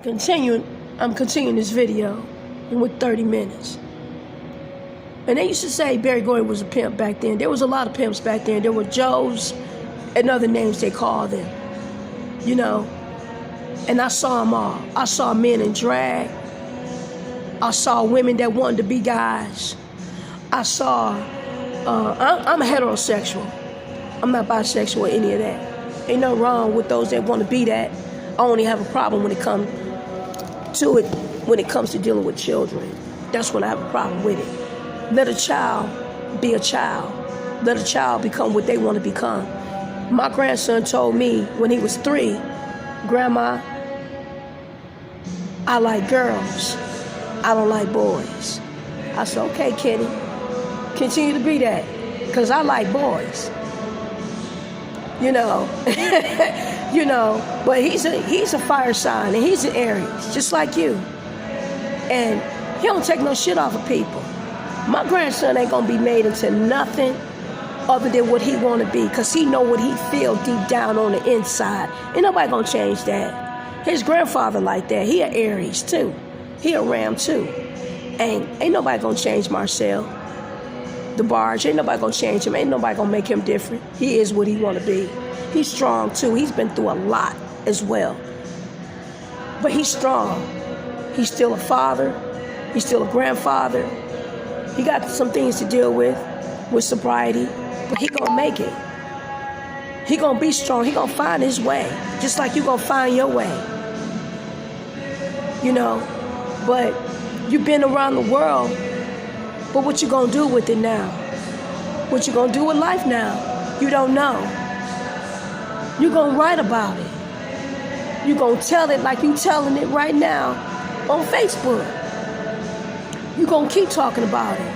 I'm continuing this video with 30 minutes. And they used to say Barry Gordy was a pimp back then. There was a lot of pimps back then. There were Joes and other names they called them, you know. And I saw them all. I saw men in drag. I saw women that wanted to be guys. I saw, I'm a heterosexual. I'm not bisexual or any of that. Ain't nothing wrong with those that want to be that. I only have a problem when it comes to dealing with children. That's when I have a problem with it. Let a child be a child. Let a child become what they want to become. My grandson told me when he was 3, Grandma, I like girls. I don't like boys. I said, okay, Kenny, continue to be that, because I like boys. You know, you know, but he's a fire sign, and he's an Aries, just like you. And he don't take no shit off of people. My grandson ain't gonna be made into nothing other than what he want to be, because he know what he feel deep down on the inside. Ain't nobody gonna change that. His grandfather like that. He an Aries too. He a Ram too. Ain't nobody gonna change Marcel the Barge. Ain't nobody gonna change him. Ain't nobody gonna make him different. He is what he want to be. He's strong too. He's been through a lot as well. But he's strong. He's still a father. He's still a grandfather. He got some things to deal with sobriety, but he gonna make it. He gonna be strong. He gonna find his way, just like you gonna find your way. You know, but you've been around the world, but what you gonna do with it now? What you gonna do with life now? You don't know. You gonna write about it. You gonna tell it like you telling it right now on Facebook. You gonna keep talking about it.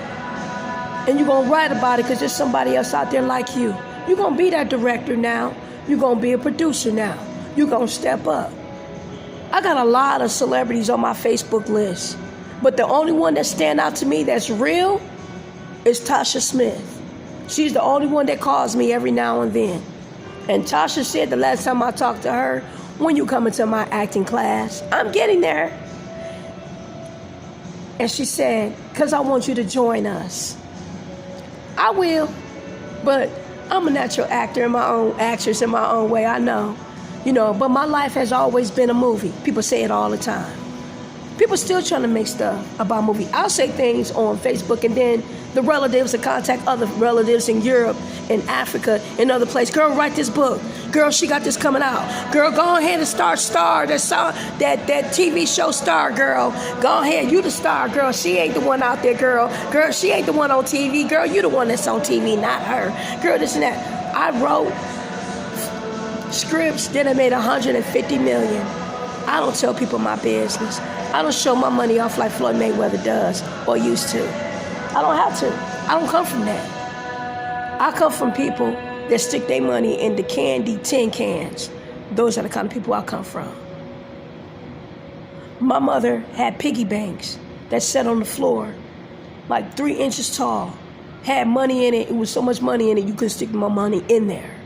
And you gonna write about it because there's somebody else out there like you. You gonna be that director now. You gonna be a producer now. You gonna step up. I got a lot of celebrities on my Facebook list, but the only one that stand out to me that's real is Tasha Smith. She's the only one that calls me every now and then. And Tasha said the last time I talked to her, when you come into my acting class, I'm getting there. And she said, because I want you to join us. I will, but I'm a natural actor, actress in my own way, I know. You know, but my life has always been a movie. People say it all the time. People still trying to make stuff about movie. I'll say things on Facebook, and then the relatives will contact other relatives in Europe and Africa and other places. Girl, write this book. Girl, she got this coming out. Girl, go ahead and start Star, that TV show Star, girl. Go ahead, you the star, girl. She ain't the one out there, girl. Girl, she ain't the one on TV. Girl, you the one that's on TV, not her. Girl, this and that. I wrote scripts that have made $150 million. I don't tell people my business. I don't show my money off like Floyd Mayweather does or used to. I don't have to. I don't come from that. I come from people that stick their money in the candy tin cans. Those are the kind of people I come from. My mother had piggy banks that sat on the floor like 3 inches tall. Had money in it. It was so much money in it you couldn't stick my money in there.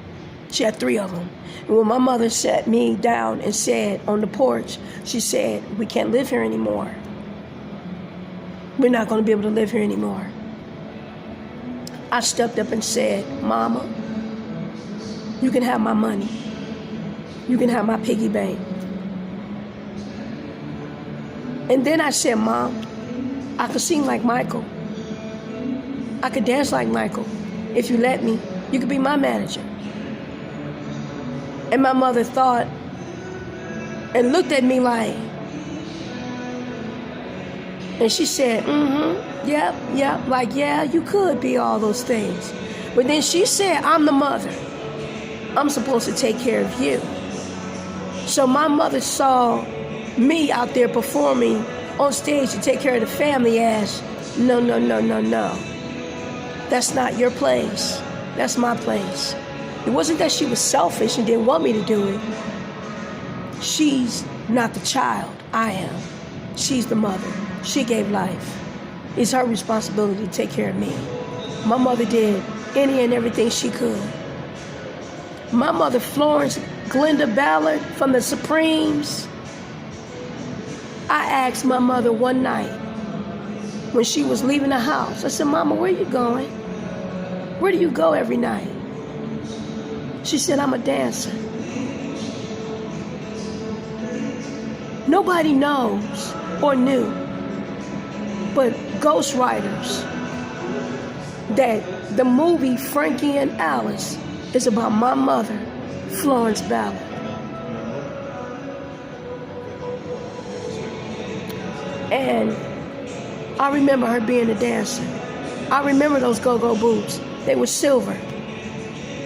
She had 3 of them. And when my mother sat me down and said on the porch, she said, we can't live here anymore. We're not going to be able to live here anymore. I stepped up and said, Mama, you can have my money. You can have my piggy bank. And then I said, Mom, I could sing like Michael. I could dance like Michael. If you let me, you could be my manager. And my mother thought and looked at me like, and she said, yep, like, yeah, you could be all those things. But then she said, I'm the mother. I'm supposed to take care of you. So my mother saw me out there performing on stage to take care of the family as, no. That's not your place. That's my place. It wasn't that she was selfish and didn't want me to do it. She's not the child. I am. She's the mother. She gave life. It's her responsibility to take care of me. My mother did any and everything she could. My mother, Florence Ballard from the Supremes, I asked my mother one night when she was leaving the house, I said, Mama, where you going? Where do you go every night? She said, I'm a dancer. Nobody knows or knew but ghostwriters that the movie Frankie and Alice is about my mother, Florence Ballard. And I remember her being a dancer. I remember those go-go boots. They were silver.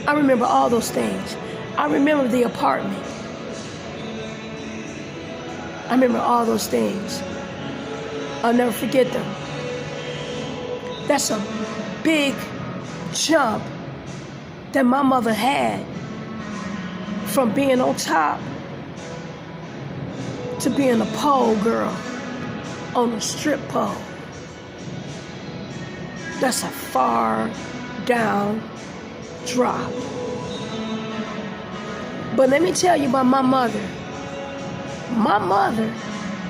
I remember all those things. I remember the apartment. I remember all those things. I'll never forget them. That's a big jump that my mother had from being on top to being a pole girl on a strip pole. That's a far down drop. But let me tell you about my mother. My mother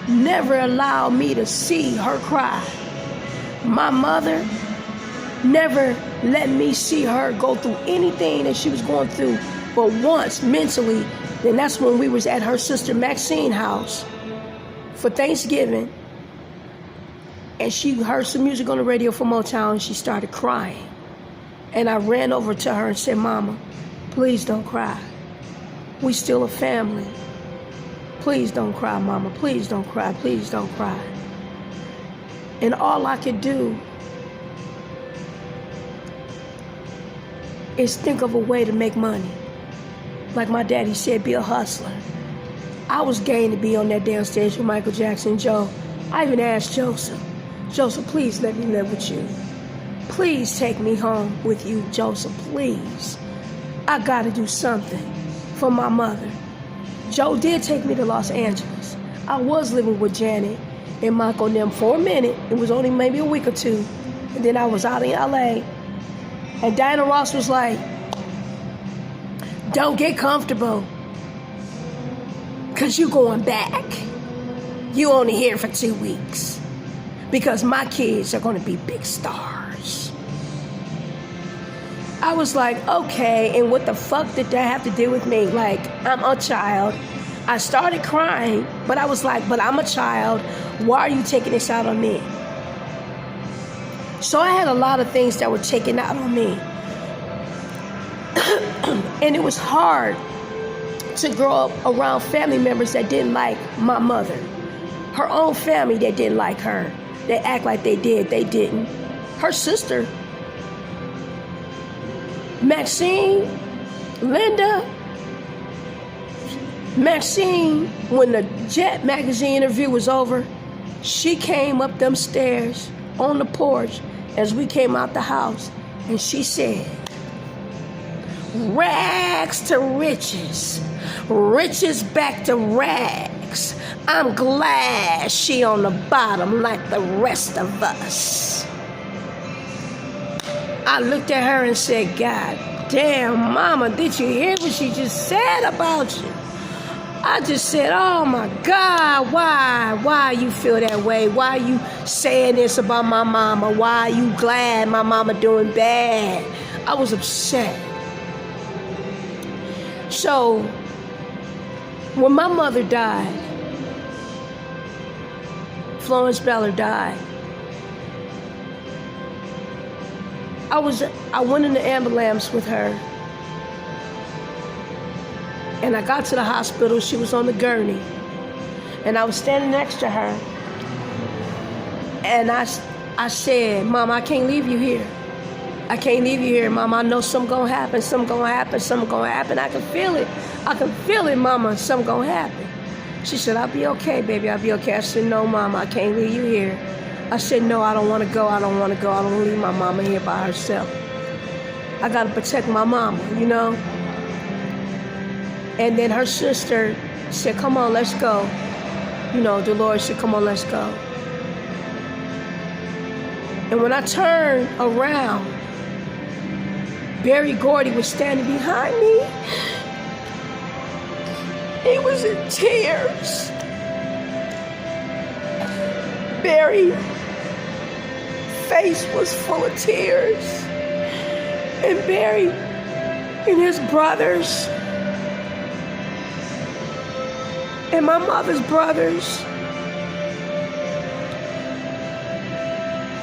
never allowed me to see her cry. My mother never let me see her go through anything that she was going through. But once, mentally, then that's when we was at her sister Maxine's house for Thanksgiving. And she heard some music on the radio from Motown, and she started crying. And I ran over to her and said, Mama, please don't cry. We still a family. Please don't cry, Mama. Please don't cry. Please don't cry. And all I could do is think of a way to make money. Like my daddy said, be a hustler. I was game to be on that damn stage with Michael Jackson and Joe. I even asked Joseph, please let me live with you. Please take me home with you, Joseph, please. I gotta do something for my mother. Joe did take me to Los Angeles. I was living with Janet and Michael and them for a minute. It was only maybe a week or two. And then I was out in LA. And Diana Ross was like, don't get comfortable, because you going back. You only here for 2 weeks. Because my kids are going to be big stars. I was like, okay, and what the fuck did that have to do with me? Like, I'm a child. I started crying, but I was like, but I'm a child. Why are you taking this out on me? So I had a lot of things that were taken out on me. And it was hard to grow up around family members that didn't like my mother. Her own family that didn't like her. They act like they did. They didn't. Her sister, Maxine, Linda, Maxine, when the Jet magazine interview was over, she came up them stairs on the porch as we came out the house, and she said, rags to riches, riches back to rags. I'm glad she on the bottom like the rest of us. I looked at her and said, God damn, Mama, did you hear what she just said about you? I just said, oh my God, why you feel that way? Why you saying this about my mama? Why you glad my mama doing bad? I was upset. So, when my mother died, Florence Ballard died, I went in the ambulance with her, and I got to the hospital. She was on the gurney, and I was standing next to her, and I said, Mom, I can't leave you here. I can't leave you here, Mama. I know something gonna happen, something gonna happen, something gonna happen. I can feel it. I can feel it, Mama, something gonna happen. She said, I'll be okay, baby, I'll be okay. I said, no, Mama, I can't leave you here. I said, no, I don't want to go. I don't want to go. I don't want to leave my mama here by herself. I got to protect my mama, you know? And then her sister said, come on, let's go. You know, Dolores said, come on, let's go. And when I turned around, Barry Gordy was standing behind me. He was in tears. Barry's face was full of tears. And Barry and his brothers and my mother's brothers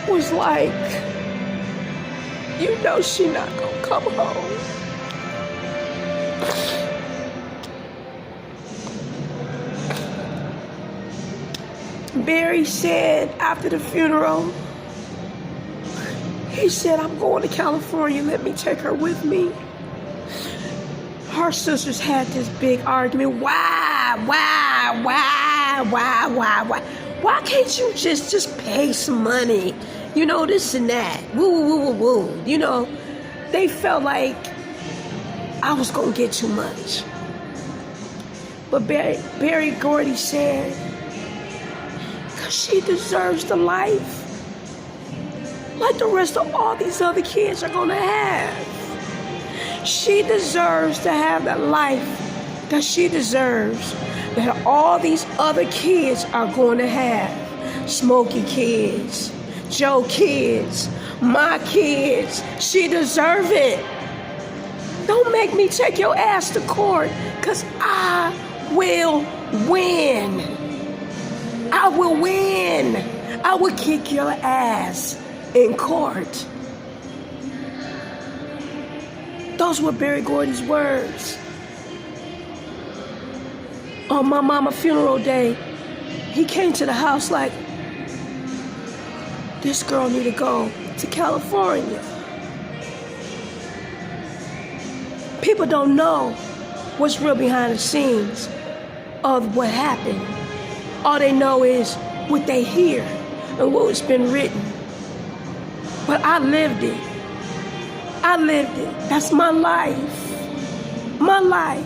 was like, you know she not gonna come home. Barry said after the funeral, he said, I'm going to California, let me take her with me. Her sisters had this big argument. Why? Why can't you just pay some money? You know, this and that. Woo. You know, they felt like I was going to get too much. But Barry Gordy said, because she deserves the life like the rest of all these other kids are going to have. She deserves to have the life that she deserves, that all these other kids are going to have. Smokey kids, Joe kids, my kids. She deserves it. Don't make me take your ass to court, because I will win. I will win. I will kick your ass in court. Those were Barry Gordy's words. On my mama's funeral day, he came to the house like, this girl need to go to California. People don't know what's real behind the scenes of what happened. All they know is what they hear and what's been written. But I lived it. I lived it. That's my life. My life.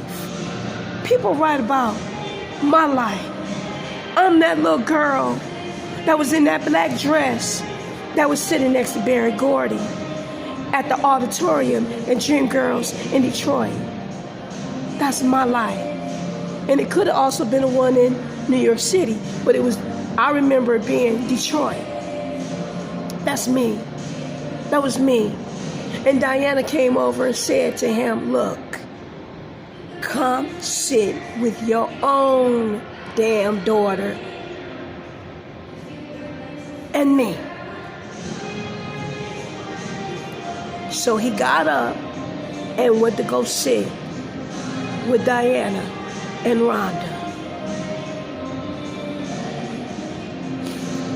People write about my life. I'm that little girl that was in that black dress that was sitting next to Barry Gordy at the auditorium in Dreamgirls in Detroit. That's my life. And it could have also been the one in New York City, but I remember it being Detroit. That's me. That was me. And Diana came over and said to him, look, come sit with your own damn daughter and me. So he got up and went to go sit with Diana and Rhonda.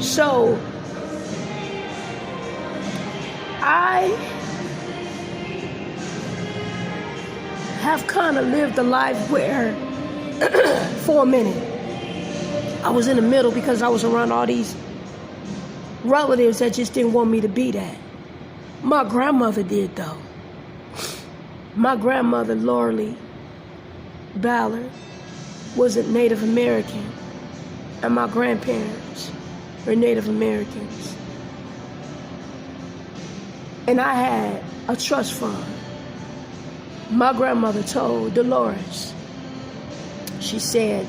So I have kind of lived a life where, for a minute, I was in the middle because I was around all these relatives that just didn't want me to be that. My grandmother did, though. My grandmother, Rosalyn Ballard, was a Native American, and my grandparents were Native Americans. And I had a trust fund. My grandmother told Dolores, she said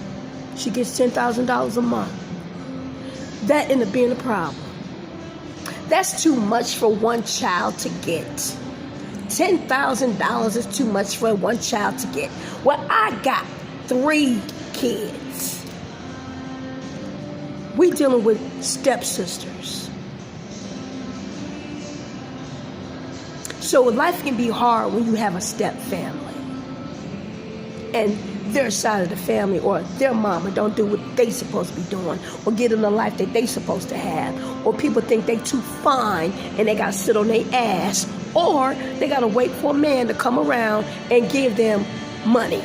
she gets $10,000 a month. That ended up being a problem. That's too much for one child to get. $10,000 is too much for one child to get. Well, I got 3 kids. We dealing with stepsisters. So life can be hard when you have a step family. And their side of the family or their mama don't do what they supposed to be doing or get them the life that they supposed to have. Or people think they too fine and they got to sit on their ass. Or they got to wait for a man to come around and give them money.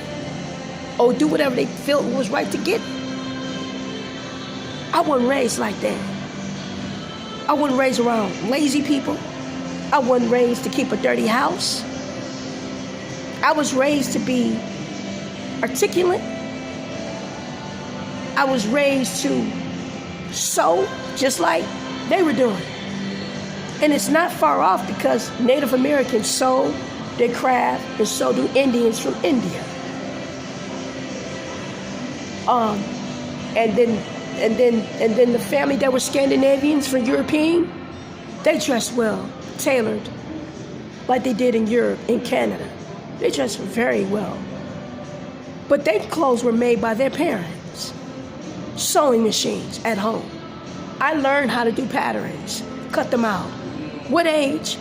Or do whatever they felt was right to get. I wasn't raised like that. I wasn't raised around lazy people. I wasn't raised to keep a dirty house. I was raised to be articulate. I was raised to sew just like they were doing. And it's not far off because Native Americans sew, they craft, and so do Indians from India. And then then the family that were Scandinavians from European, they dressed well, tailored, like they did in Europe, in Canada. They dressed very well. But their clothes were made by their parents. Sewing machines at home. I learned how to do patterns, cut them out. What age?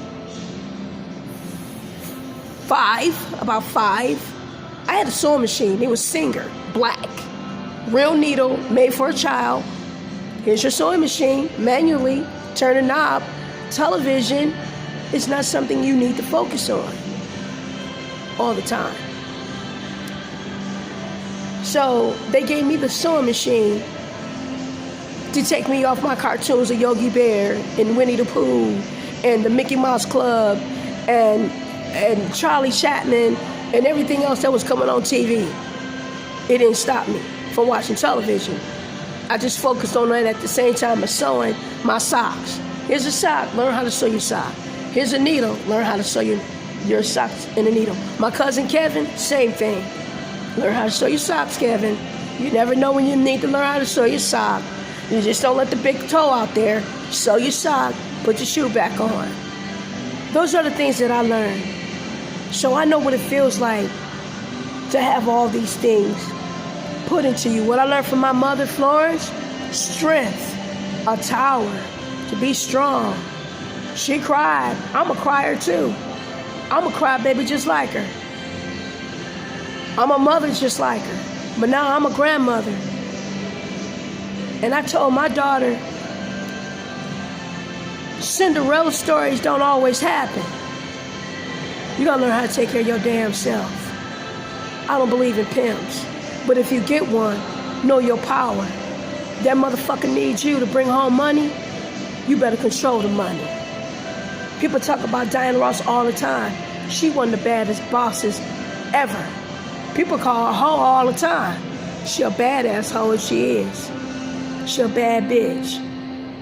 5, about 5. I had a sewing machine. It was Singer, black. Real needle, made for a child. Here's your sewing machine, manually, turn a knob. Television is not something you need to focus on all the time. So they gave me the sewing machine to take me off my cartoons of Yogi Bear and Winnie the Pooh and the Mickey Mouse Club and Charlie Chaplin and everything else that was coming on TV. It didn't stop me from watching television. I just focused on that at the same time as sewing my socks. Here's a sock, learn how to sew your sock. Here's a needle, learn how to sew your socks in a needle. My cousin Kevin, same thing. Learn how to sew your socks, Kevin. You never know when you need to learn how to sew your sock. You just don't let the big toe out there. Sew your sock, put your shoe back on. Those are the things that I learned. So I know what it feels like to have all these things put into you. What I learned from my mother, Florence, strength, a tower, to be strong. She cried. I'm a crier too. I'm a crybaby just like her. I'm a mother just like her. But now I'm a grandmother. And I told my daughter, Cinderella stories don't always happen. You gotta learn how to take care of your damn self. I don't believe in pimps. But if you get one, know your power. That motherfucker needs you to bring home money. You better control the money. People talk about Diana Ross all the time. She one of the baddest bosses ever. People call her hoe all the time. She a badass hoe if she is. She a bad bitch.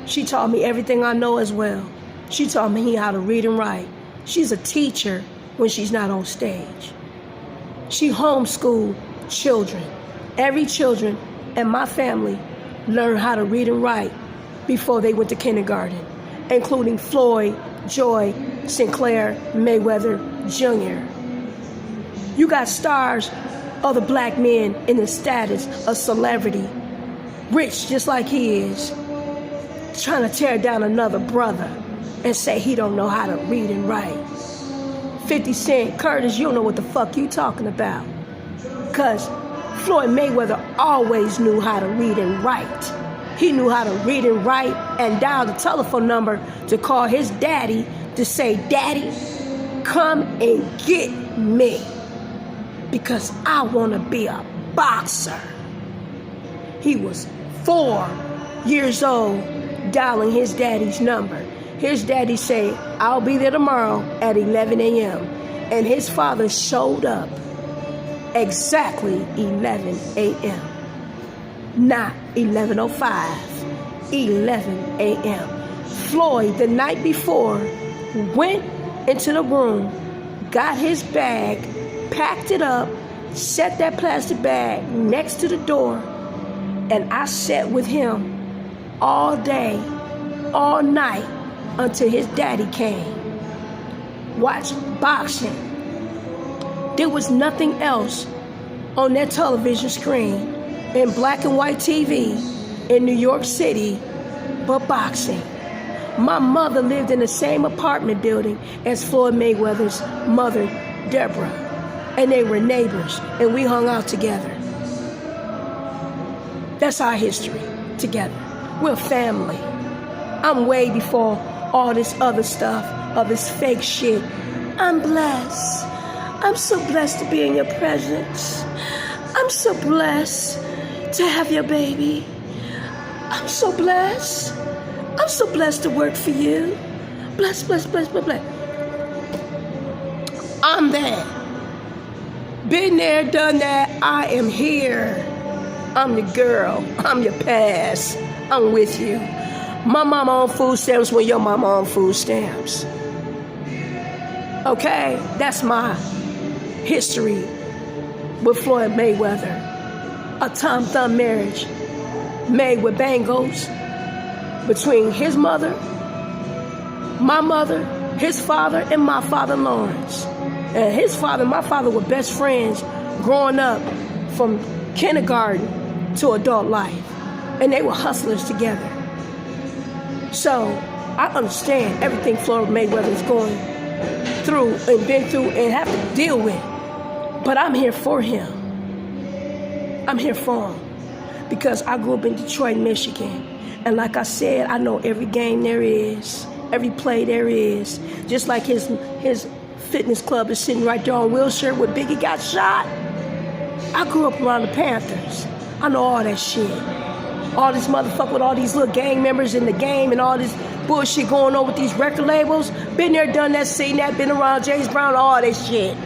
She taught me everything I know as well. She taught me how to read and write. She's a teacher when she's not on stage. She homeschooled children. Every children in my family learned how to read and write before they went to kindergarten, including Floyd, Joy, Sinclair, Mayweather, Jr. You got stars, other black men in the status of celebrity, rich just like he is, trying to tear down another brother and say he don't know how to read and write. 50 Cent, Curtis, you don't know what the fuck you talking about. Because Floyd Mayweather always knew how to read and write. He knew how to read and write and dial the telephone number to call his daddy to say, Daddy, come and get me because I want to be a boxer. He was 4 years old dialing his daddy's number. His daddy say, I'll be there tomorrow at 11 a.m. And his father showed up exactly 11 a.m. Not 11:05, 11 a.m. Floyd, the night before, went into the room, got his bag, packed it up, set that plastic bag next to the door, and I sat with him all day, all night, until his daddy came. Watched boxing. There was nothing else on that television screen in black and white TV in New York City but boxing. My mother lived in the same apartment building as Floyd Mayweather's mother, Deborah, and they were neighbors, and we hung out together. That's our history together. We're family. I'm way before all this other stuff, all this fake shit. I'm blessed. I'm so blessed to be in your presence. I'm so blessed to have your baby. I'm so blessed. I'm so blessed to work for you. Bless, bless, bless, bless, bless. I'm there. Been there, done that. I am here. I'm your girl. I'm your past. I'm with you. My mama on food stamps when your mama on food stamps. Okay? That's my history with Floyd Mayweather. A Tom Thumb marriage. made with bangles between his mother, my mother, his father, and my father, Lawrence. And his father and my father were best friends growing up from kindergarten to adult life. And they were hustlers together. So I understand everything Floyd Mayweather is going through and been through and have to deal with. But I'm here for him. I'm here for him. Because I grew up in Detroit, Michigan. And like I said, I know every game there is, every play there is. Just like his fitness club is sitting right there on Wilshire where Biggie got shot. I grew up around the Panthers. I know all that shit. All this motherfucker with all these little gang members in the game and all this bullshit going on with these record labels. Been there, done that, seen that, been around James Brown, all that shit.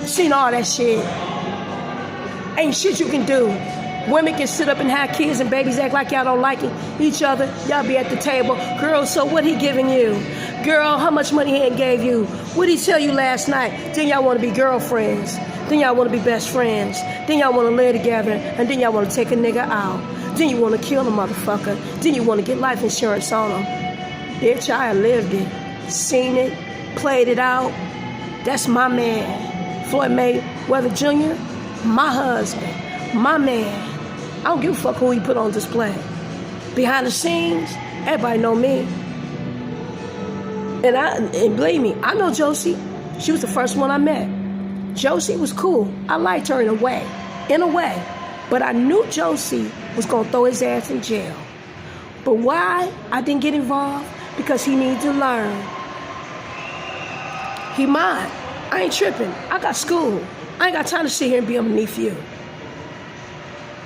Seen all that shit. Ain't shit you can do. Women can sit up and have kids and babies act like y'all don't like each other. Y'all be at the table. Girl, so what he giving you? Girl, how much money he ain't gave you? What did he tell you last night? Then y'all want to be girlfriends. Then y'all want to be best friends. Then y'all want to live together. And then y'all want to take a nigga out. Then you want to kill a motherfucker. Then you want to get life insurance on him. Bitch, I lived it. Seen it. Played it out. That's my man. Floyd Mayweather Jr., my husband. My man. I don't give a fuck who he put on display. Behind the scenes, everybody know me. And believe me, I know Josie. She was the first one I met. Josie was cool. I liked her in a way. But I knew Josie was going to throw his ass in jail. But why I didn't get involved? Because he needed to learn. He mine. I ain't tripping. I got school. I ain't got time to sit here and be underneath you.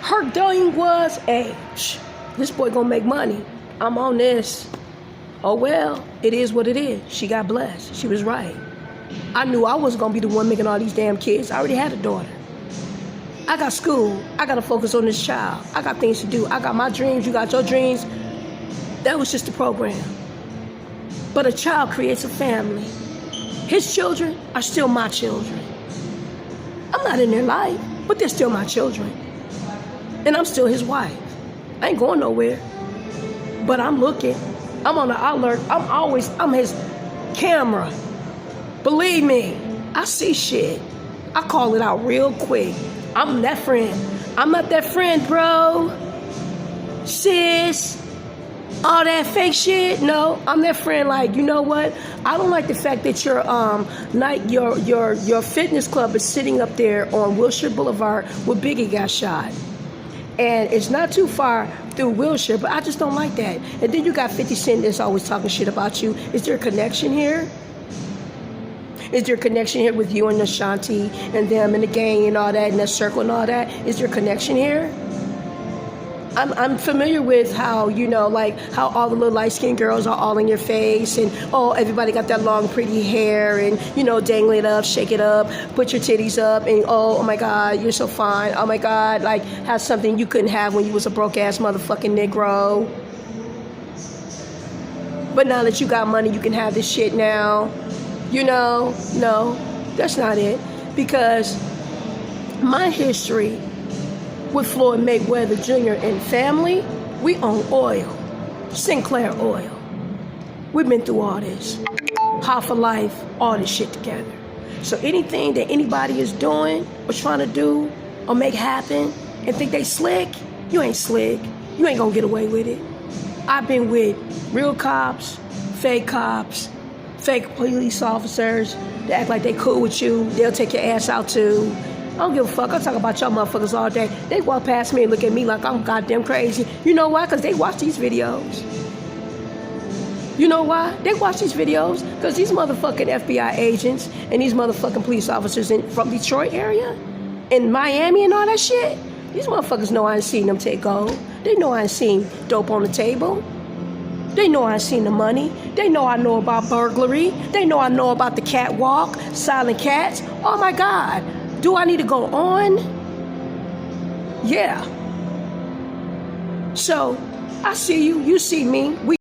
Her thing was, hey, this boy gonna make money. I'm on this. Oh well, it is what it is. She got blessed. She was right. I knew I wasn't gonna be the one making all these damn kids. I already had a daughter. I got school. I gotta focus on this child. I got things to do. I got my dreams. You got your dreams. That was just the program. But a child creates a family. His children are still my children. I'm not in their life, but they're still my children. And I'm still his wife. I ain't going nowhere. But I'm looking. I'm on the alert. I'm his camera. Believe me, I see shit. I call it out real quick. I'm that friend. I'm not that friend, bro. Sis. All that fake shit. No, I'm that friend. Like, you know what? I don't like the fact that your fitness club is sitting up there on Wilshire Boulevard where Biggie got shot. And it's not too far through Wilshire, but I just don't like that. And then you got 50 Cent that's always talking shit about you. Is there a connection here? Is there a connection here with you and Ashanti and them and the gang and all that and that circle and all that? Is there a connection here? I'm familiar with how, you know, like how all the little light-skinned girls are all in your face and, oh, everybody got that long, pretty hair and, you know, dangle it up, shake it up, put your titties up and, oh my God, you're so fine. Oh my God, like have something you couldn't have when you was a broke-ass motherfucking Negro. But now that you got money, you can have this shit now. You know, no, that's not it. Because my history with Floyd Mayweather Jr. and family, we own oil, Sinclair Oil. We've been through all this, half a life, all this shit together. So anything that anybody is doing or trying to do or make happen and think they slick, you ain't slick. You ain't gonna get away with it. I've been with real cops, fake police officers that act like they cool with you. They'll take your ass out too. I don't give a fuck. I talk about y'all motherfuckers all day. They walk past me and look at me like I'm goddamn crazy. You know why? Because they watch these videos. You know why? They watch these videos because these motherfucking FBI agents and these motherfucking police officers from Detroit area, in Miami and all that shit, these motherfuckers know I ain't seen them take gold. They know I ain't seen dope on the table. They know I ain't seen the money. They know I know about burglary. They know I know about the catwalk, silent cats. Oh my God. Do I need to go on? Yeah. So, I see you. You see me.